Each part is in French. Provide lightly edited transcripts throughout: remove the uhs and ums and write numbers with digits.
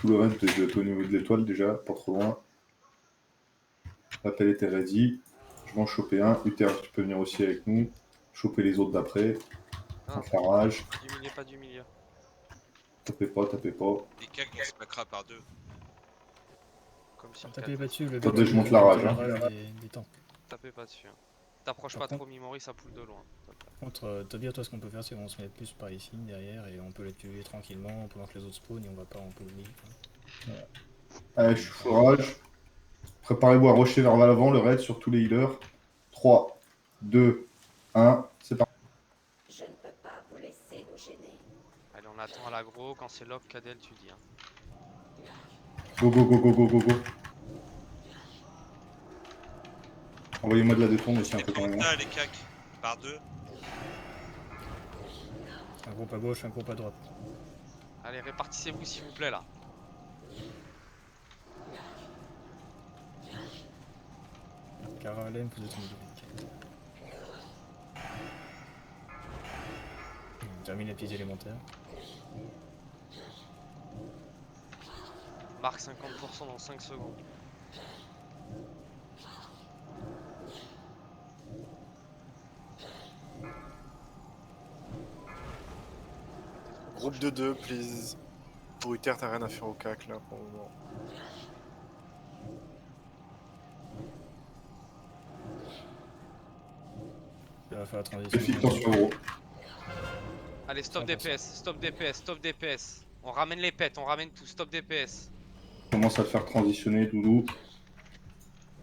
tout le reste de au niveau de l'étoile déjà, pas trop loin. L'appel était ready. Je vais en choper un. Uther, tu peux venir aussi avec nous. Choper les autres d'après. Ah, Sans faire rage. pas du milieu, pas du milieu. Tapez pas, tapez pas. Les cacs vont se macra par deux. Comme sur Tapez pas 4. dessus, le but Attendez, je monte c'est la de rage, monter hein. la rage des tanks. Tapez pas dessus. Hein. T'approches pas Par trop Mimori, ça poule de loin. Par contre, Tobia, toi ce qu'on peut faire c'est qu'on se met plus par ici, derrière, et on peut les tuer tranquillement pendant que les autres spawnent et on va pas en polluer. Ouais. Allez, je suis full rage. Préparez-vous à rusher vers l'avant, le raid sur tous les healers. 3, 2, 1, c'est parti. Je ne peux pas vous laisser vous gêner. Allez, on attend à l'agro. Quand c'est lock, Cadel, tu dis. Hein. Go, go, go, go, go, go, go. Envoyez-moi de la détourne aussi un Les peu quand même. plantas, les cacs par deux. Un groupe à gauche, un groupe à droite. Allez, répartissez-vous s'il vous plaît là. Caralem, vous êtes en milieu. Termine les pieds élémentaires. Marque 50% dans 5 secondes. Groupe de 2, please. Pour Uther, t'as rien à faire au cac là pour le moment. Il va faire la transition. Faites attention gros. Allez, stop 100%. DPS, stop DPS, stop DPS. On ramène les pets, on ramène tout, stop DPS. Commence à le faire transitionner, Doudou.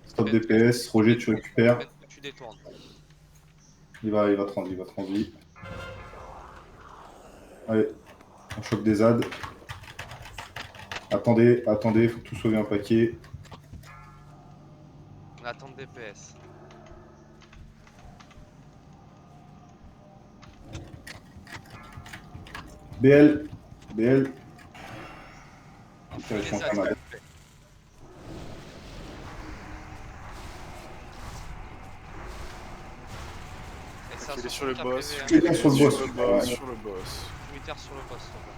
Stop DPS, Roger, tu récupères. Tu détournes. Il va transi. Allez, on chope des ZAD. Attendez, faut tout sauver un paquet. On attend DPS. BL. On fait les les points a, pas mal. s'il vous plaît. Et ça, Il est sans sur le compte boss. APV, hein. Uther sur le boss. Sur le boss, sur le boss. Uther sur le boss, s'il te plaît.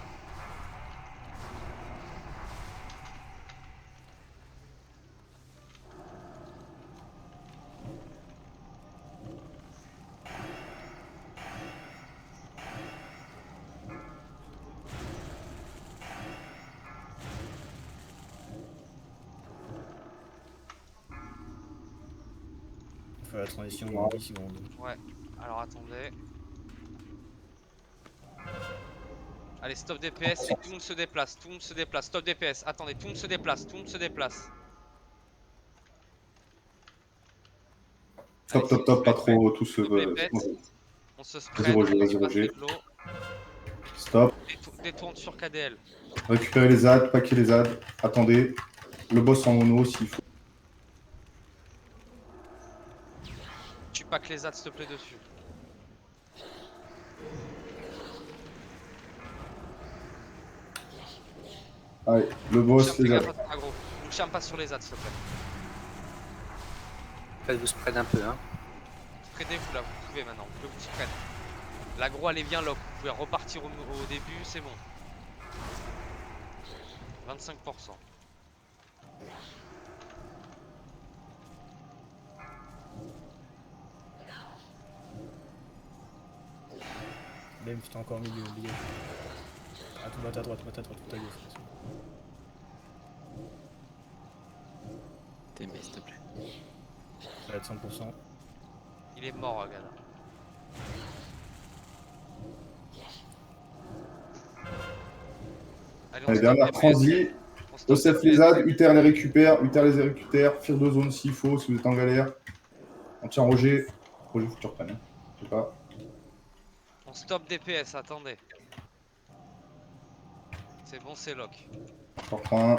On fait la transition en 10 secondes. Ouais, alors attendez. Allez, stop DPS et tout le monde se déplace, Stop DPS, attendez, tout le monde se déplace, Top, pas trop, tous se Stop les pets. On se spread, Vas-y, Roger, on vas-y, se passe Roger. les flots. Stop. Détourne sur KDL. Récupérez les ZAD, paquez les ZAD. Attendez. Le boss en mono s'il faut. Tu pack les ZAD s'il te plaît dessus. Allez, le boss, les ZAD. Ne charme pas sur les ZAD s'il te plaît. Faites-vous spread un peu, hein. Spreadez-vous là, vous pouvez maintenant, vous pouvez vous spread. L'agro elle est bien lock, vous pouvez repartir au début, c'est bon. 25%. Lem, t'es encore au milieu. Ah, tout va à droite, tout à gauche. TB, s'il te plaît. Ça va être 100%. Il est mort, regarde. Allez, dernière transi. Osef les ZAD, Uther les récupère, Fear de zone s'il faut, si vous êtes en galère. On tient Roger. Roger, faut que tu reprennes. Hein. Je sais pas. On stop DPS, attendez. C'est bon, c'est lock. Je reprends un.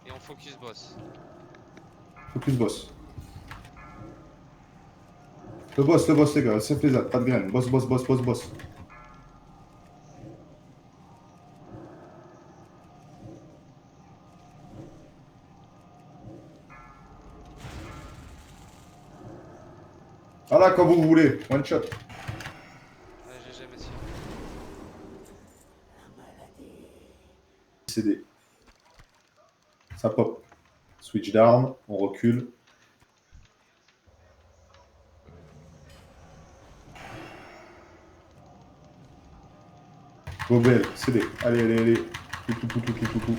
Et on focus boss. Focus boss. Le boss, les gars. Osef les ZAD, pas de graine. Boss. Voilà, quand vous voulez. One shot. Allez, GG, messieurs. CD. Ça pop. Switch d'armes, on recule. Gobel, CD. Allez, allez, allez. Tout.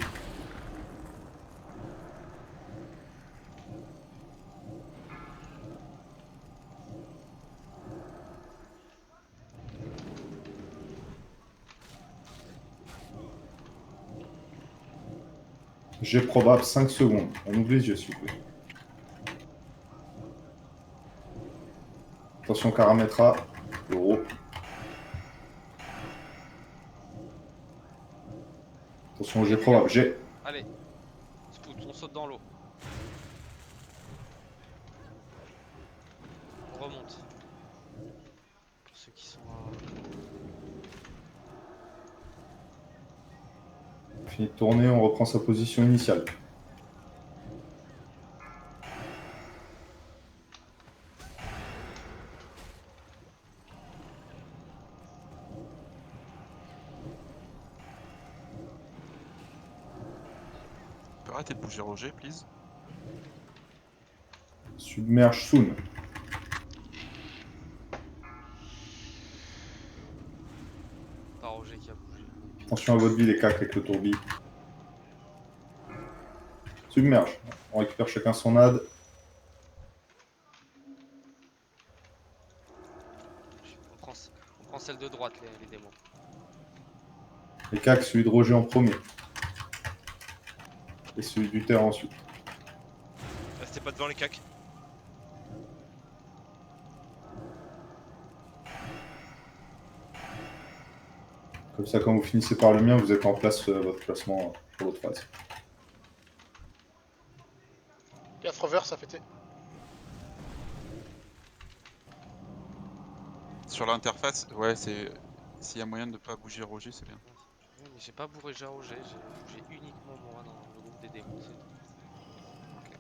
Jet probable 5 secondes. On ouvre les yeux, s'il vous plaît. Attention, Karametra. Euro. Attention, jet probable. Jet. Allez. Scout, on saute dans l'eau. On remonte. Pour ceux qui sont... Fini de tourner, on reprend sa position initiale. Tu peux arrêter de bouger Roger, please. Submerge soon. Pas Roger qui a bougé. Attention à votre vie, les cacs avec le tourbi. Submerge. On récupère chacun son ad. On prend celle de droite, les démons. Les cacs, celui de Roger en premier. Et celui du terre ensuite. Restez pas devant les cacs. Comme ça, quand vous finissez par le mien, vous êtes en place votre classement pour l'autre phase. Gaffe reverse, ça fêté. Sur l'interface, ouais, c'est. S'il y a moyen de pas bouger Roger, c'est bien. Oui, mais j'ai pas bougé Roger, j'ai bougé uniquement moi dans le groupe des démons. C'est tout. Ok.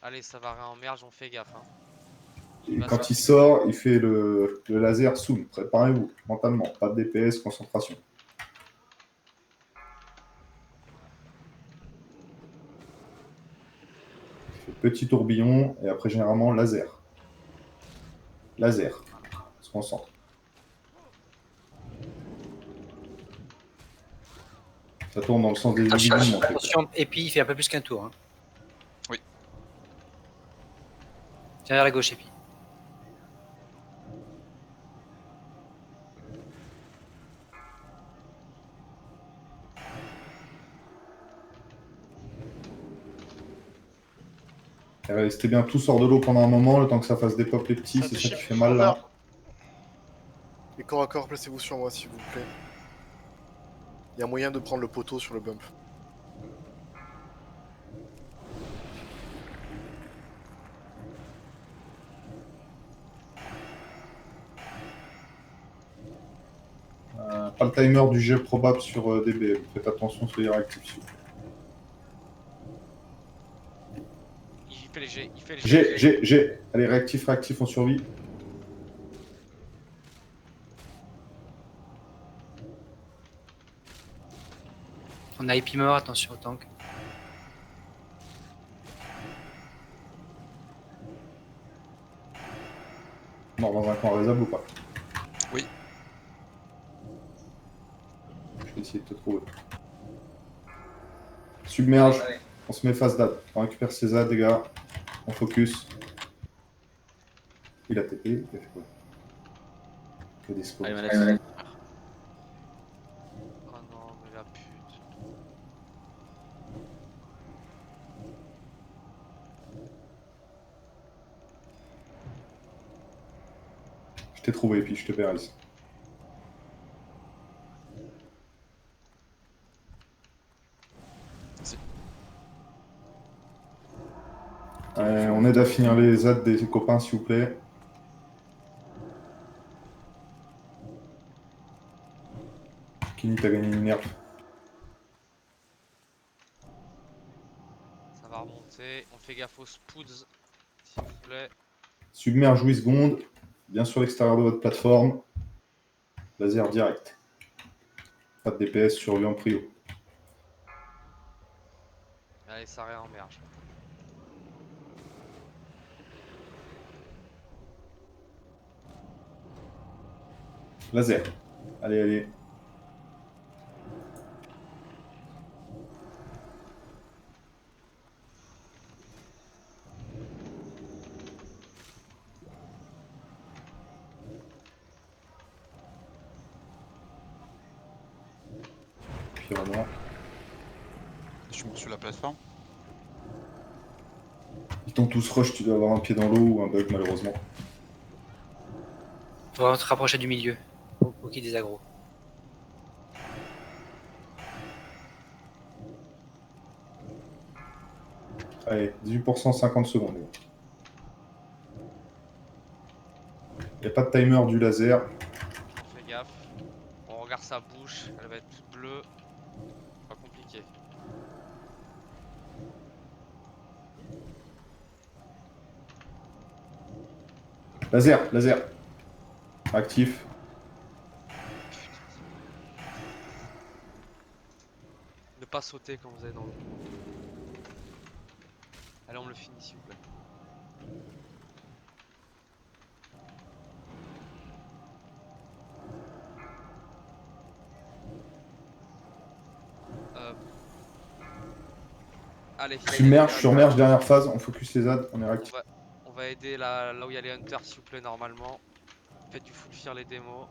Allez, ça va réemmerge, on fait gaffe. Hein. Et quand il sort, il fait le laser soon. Préparez-vous mentalement. Pas de DPS, concentration. Il fait petit tourbillon et après généralement laser. Laser. On se concentre. Ça tourne dans le sens des aiguilles. Attention, et puis il fait un peu plus qu'un tour. Hein. Oui. Tiens vers la gauche, et puis. Restez bien tous hors de l'eau pendant un moment, le temps que ça fasse des pop les petits, c'est ça qui fait mal là. Et corps à corps, placez-vous sur moi s'il vous plaît. Il y a moyen de prendre le poteau sur le bump. Pas le timer du jet probable sur DB, faites attention, soyez réactifs s'il vous plaît. Il fait les G, il fait les G. G. Allez, réactif, on survit. On a Epimor, attention au tank. Mort dans un coin raisable ou pas? Oui. Je vais essayer de te trouver. Submerge, on se met face d'ad. On récupère ses ads, les gars. On focus. Il a TP, il a fait quoi? Que des scopes. Oh non, mais la pute. Je t'ai trouvé, puis je te perds ici. On aide à finir les ads des copains, s'il vous plaît. Kini, t'as gagné une nerf. Ça va remonter. On fait gaffe aux spoods, s'il vous plaît. Submerge 8 secondes. Bien sur l'extérieur de votre plateforme. Laser direct. Pas de DPS, survie en prio. Allez, ça réemmerge. Laser. Allez, allez. Pyroman. Je monte sur la plateforme. Ils t'ont tous rush, tu dois avoir un pied dans l'eau ou un bug malheureusement. Faut vraiment te rapprocher du milieu. Pour qu'il y ait des agros. Allez, 18%, 50 secondes. Il n'y a pas de timer du laser. Fais gaffe. On regarde sa bouche, elle va être toute bleue. Pas compliqué. Laser, laser. Actif. Ne pas sauter quand vous êtes dans l'eau. Allez, on me le finit s'il vous plaît. Allez, Submerge, dernière phase, on focus les ZAD, on est réactif. on va aider là où il y a les hunters s'il vous plaît normalement. Faites du full fear les démos.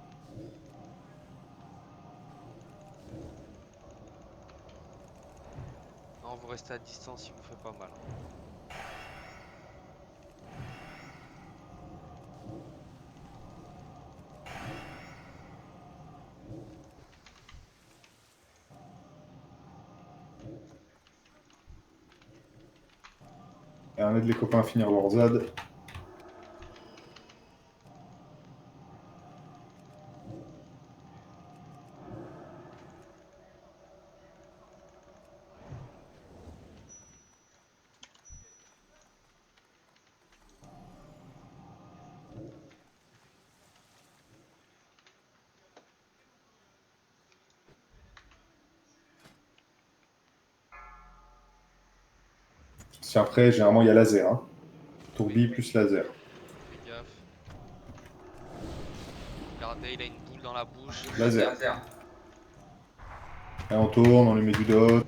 Non, vous restez à distance, il vous fait pas mal. Et on aide les copains à finir leur ZAD. Si après, généralement, il y a laser. Hein. Tourbi plus laser. Fais gaffe. Regardez, il a une boule dans la bouche. Laser. Et on tourne, on lui met du dot.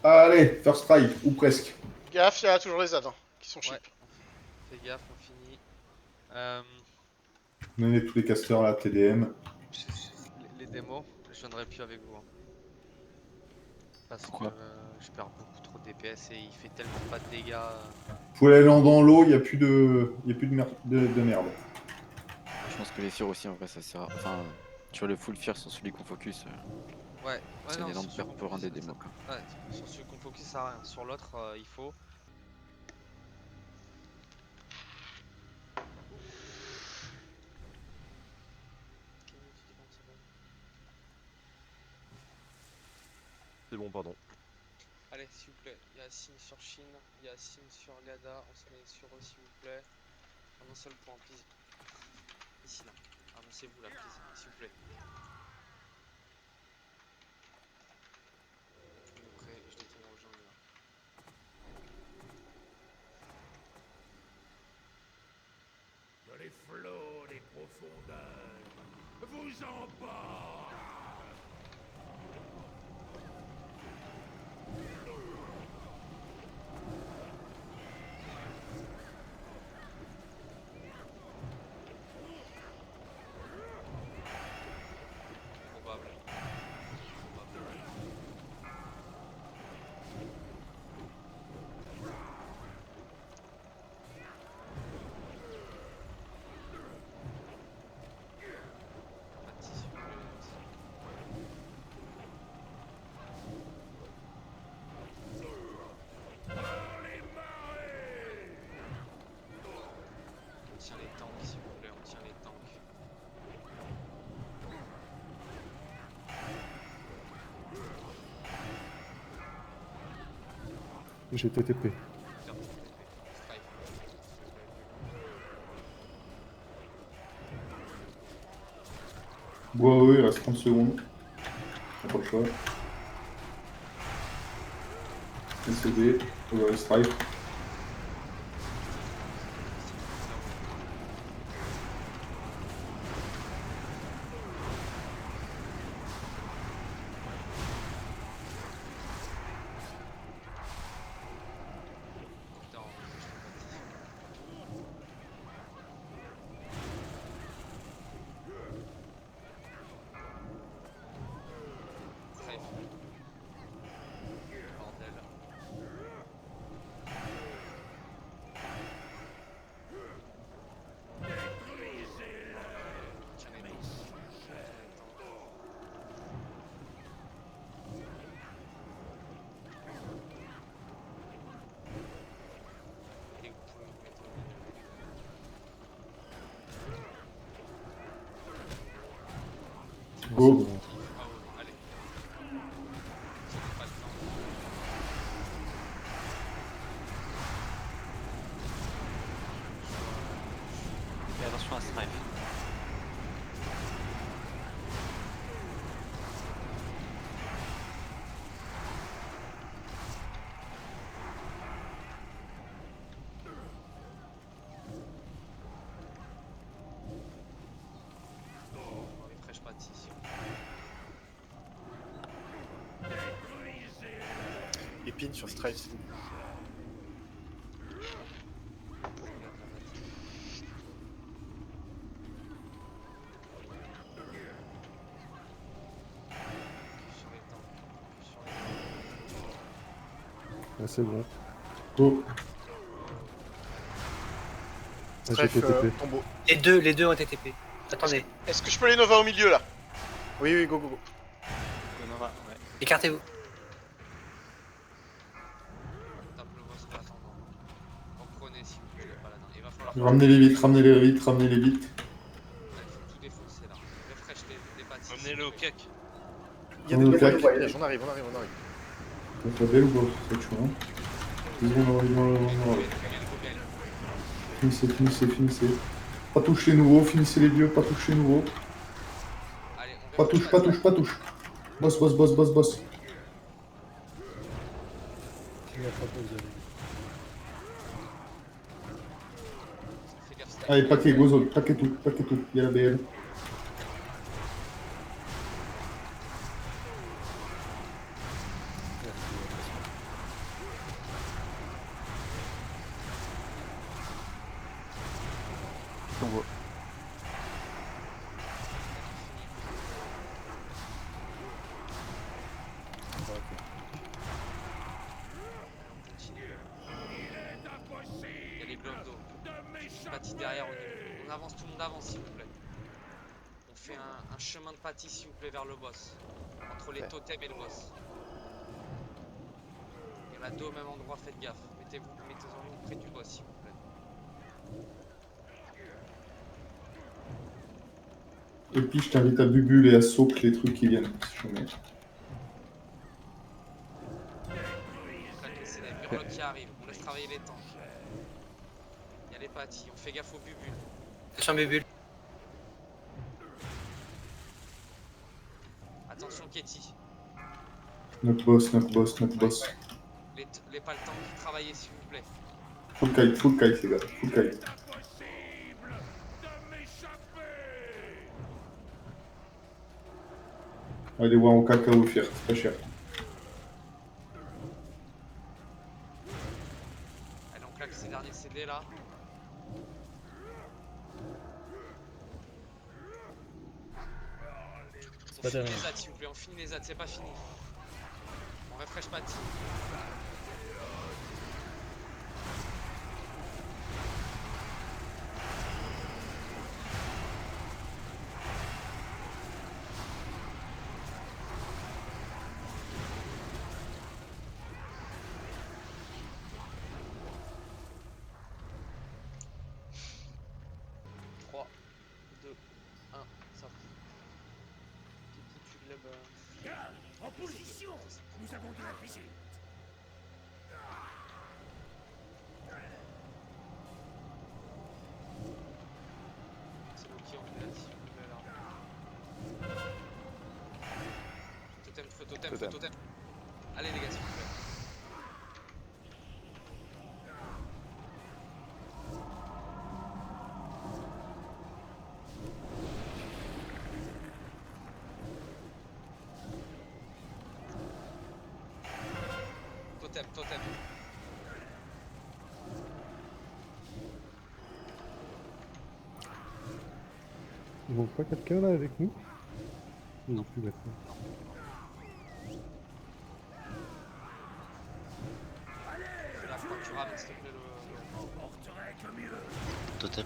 Allez, first try, ou presque. Gaffe, il y a toujours les ZAD hein, qui sont cheap. Ouais. Fais gaffe, on finit. Menez tous les casters là, TDM. Les démos, je viendrai plus avec vous. Hein. Parce Pourquoi que je perds beaucoup trop de DPS et il fait tellement pas de dégâts. Vous pouvez aller dans l'eau, il n'y a plus de, de merde. Je pense que les fears aussi en vrai ça sert à... Enfin, tu vois le full fear sur celui qu'on focus, Ouais, c'est non, une énorme sur celui perte qu'on pour un des focus, démos quoi. Ouais, sur celui qu'on focus ça sert à rien. Sur l'autre, il faut. C'est bon, pardon. Allez, s'il vous plaît, il y a Signe sur Chine, il y a Signe sur Gada, on se met sur eux s'il vous plaît. Un seul point, please. Ici là, avancez-vous là, please, s'il vous plaît. On est prêt, je détourne aux gens là. Dans les flots des profondeurs, vous emporte. Probable. Pas de tissu, on tient les tanks s'il vous plaît, on tient les tanks. J'ai TTP. Bois eux, il reste 30 secondes. Pas le choix. SCD, Strife. Go. Fais attention à Strife. Refresh pas ici. Épine sur Strife, s'il vous plaît. Ah, c'est bon. Go. Ah, j'ai Strife, TTP. tombeau. Les deux ont été TP. Attendez, Est-ce que je peux les Nova au milieu là? Oui, oui, go, go, go. Gonora, ouais. Écartez-vous. Tape le boss en attendant. Reprenez s'il vous plaît le paladin. Il va falloir. Ramenez-les vite, ramenez-les vite, ramenez-les vite. Il faut tout défoncer là. Refresh les bâtisses. Amenez-le au cake. Il y a On des le Nova claque. au village, on arrive, on arrive, on arrive. T'as belle ou pas? C'est chaud, hein. 10 secondes, Finissez, finissez, finissez. Pas touche les nouveaux, finissez les vieux, pas touche les nouveaux. Allez, on Pas refresh touche, pas touche, pas touche. Boss, boss, boss, boss, boss. Fais gaffe, Style. Allez, paquet, gozol, paquet tout, paquet tout. Il y a la BL. Tombeau. Il y a les blocs d'eau. Pâtis derrière au niveau. On avance, tout le monde avance s'il vous plaît. On fait un chemin de pâtis s'il vous plaît vers le boss. Entre les totems et le boss. Il y en a deux au même endroit, faites gaffe. Mettez-en une près du boss s'il vous plaît. Et puis je t'invite à Bubule et à Soak les trucs qui viennent. Si jamais. C'est les murlocs qui arrivent, on laisse travailler les tanks. Il y a les pâtis, on fait gaffe aux bubules. Attention Bubule. Attention Ketty. Notre boss, notre boss, notre boss. Les paltans qui travaillent s'il vous plaît. Full kite les gars, full kite. Allez voir au cacao fier, c'est pas cher. Allez on claque ces derniers CD là. On finit les ZAD s'il vous plaît, on finit les ZAD, c'est pas fini. On refresh pâtis. Garde, en position. Nous avons de la visite. Totem, feu totem. Allez les gars, s'il vous plaît. Totem, totem. Ils vont pas quelqu'un là avec nous? Ils vont plus maintenant. Fais la fois que tu ramènes s'il te plaît Totem.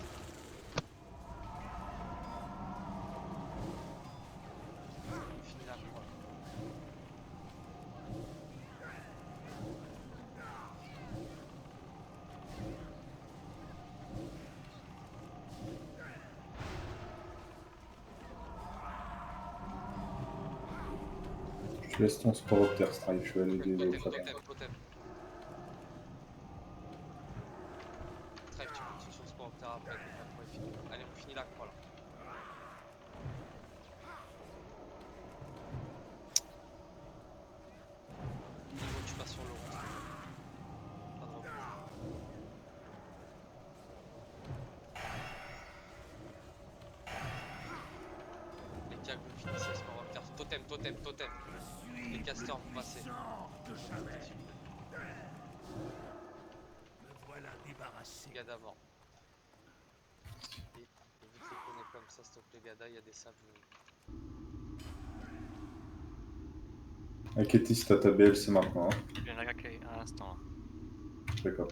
Finis la croix. Je laisse ton sporoptère Strife, je vais aller aider Totem, les autres. totem, totem. Strife, tu continues sur le sport optère après, la croix est finie. Allez, on finit la croix là. Niveau, tu passes sur le rond. Pas de repos. Les cags, vous finissez le sport optère. Totem, totem, totem. Les casters, vous passez. De Javel. Me voilà débarrassé. Gada mort. Et évite les poneys comme ça, s'il te plaît, Gada, il y a des sables. Inquiétis, t'as ta BL, c'est maintenant. Hein. Il y en a un qui est à l'instant. D'accord.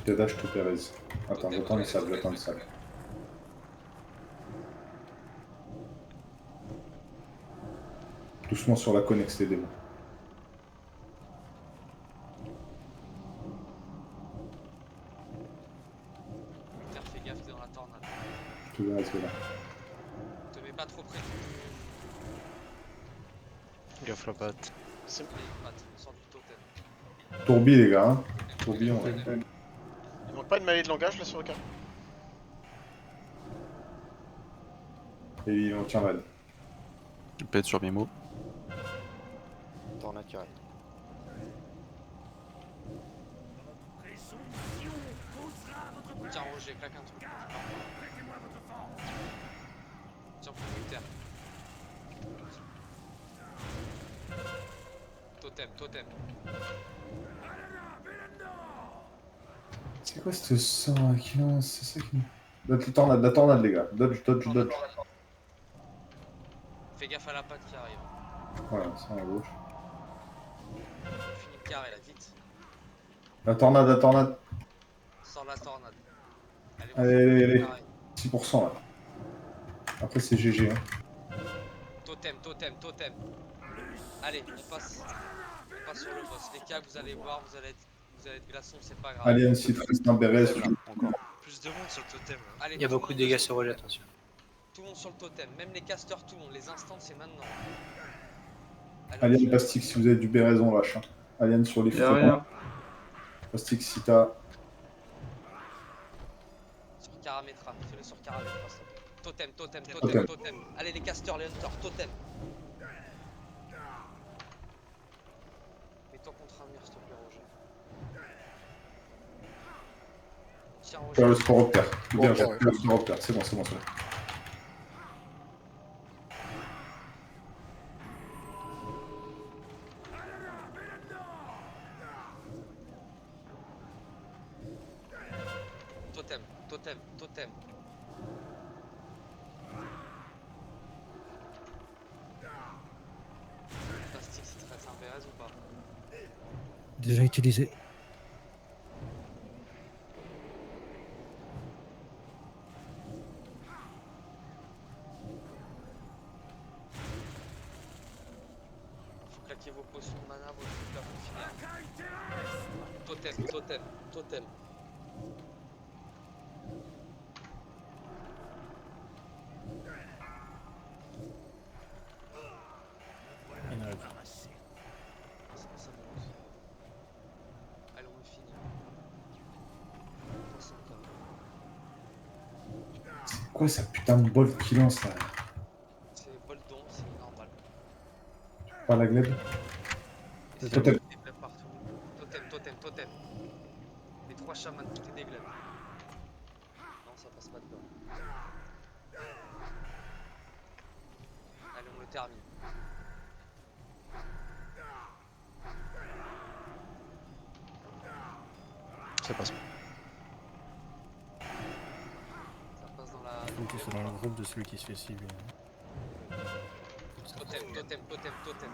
Gada, je te Pérez. Attends, j'attends le sable, j'attends le sable. Doucement sur la connexe, les démons. Putain, fais gaffe, t'es dans la tornade. Je te verrai, c'est là. Te mets pas trop près. Gaffe la patte. C'est les pattes, on sort du totem. Tourbi, les gars. Hein. Tourbi, on va. Il manque pas une mêlée de langage là sur le cas. Et on tient raid. Je pète sur mes mots. Tornade qui arrive. Présomption causera votre Tiens, Roger, claque un truc. Prêtez-moi votre force. Tiens, pour une terre. Totem, totem. C'est quoi ce sang qui lance? C'est ça qui. La tornade, les gars. Dodge, dodge, dodge. Fais gaffe à la patte qui arrive. Voilà, ça à gauche. Finis le carré là, vite. La tornade. Sors la tornade. Allez. Carré. 6% là. Après, c'est GG. Hein. Totem, totem, totem. Allez, on passe sur le boss. Les cags, vous allez voir, vous allez être glaçons, c'est pas grave. Alien, Citrus, Bérez. Plus de monde sur le totem. Allez, Il y a tout le beaucoup de monde dégâts sur sur Roger, attention. Tout le monde sur le totem, même les casters, tout le monde. Les instants, c'est maintenant. Allez, Alien, Pastix, si vous avez du Bérez, on lâche. Hein. Alien sur les fronts. Pastix, si t'as. Sur Karametra, fais-le sur Karametra. Totem, totem, Totem. totem, totem. Allez, les casters, les hunters, totem. Mets-toi contre un mur, s'il te plaît, Roger. Tiens, Faire le Roger. sporoptère. Bien, j'ai ouais. le sporoptère. C'est bon. Totem, totem, totem. Plastique, si tu restes un Pérez ou pas? Déjà utilisé. Faut claquer vos potions de mana, vos trucs là pour finir. Totem, totem, totem. Il y en a là. Ça monte. Allez, on finit. 300K. C'est quoi sa putain de bolt qui lance là? Pas la glaive. Et c'est Totem. des glaives partout. Totem, totem, totem. Les 3 chamans, tout est des glaives. Non, ça passe pas dedans. Allez, on le termine. Ça passe. Ça passe dans la. Faut que c'est dans le groupe de celui qui se fait cibler. Totem, totem, totem, totem.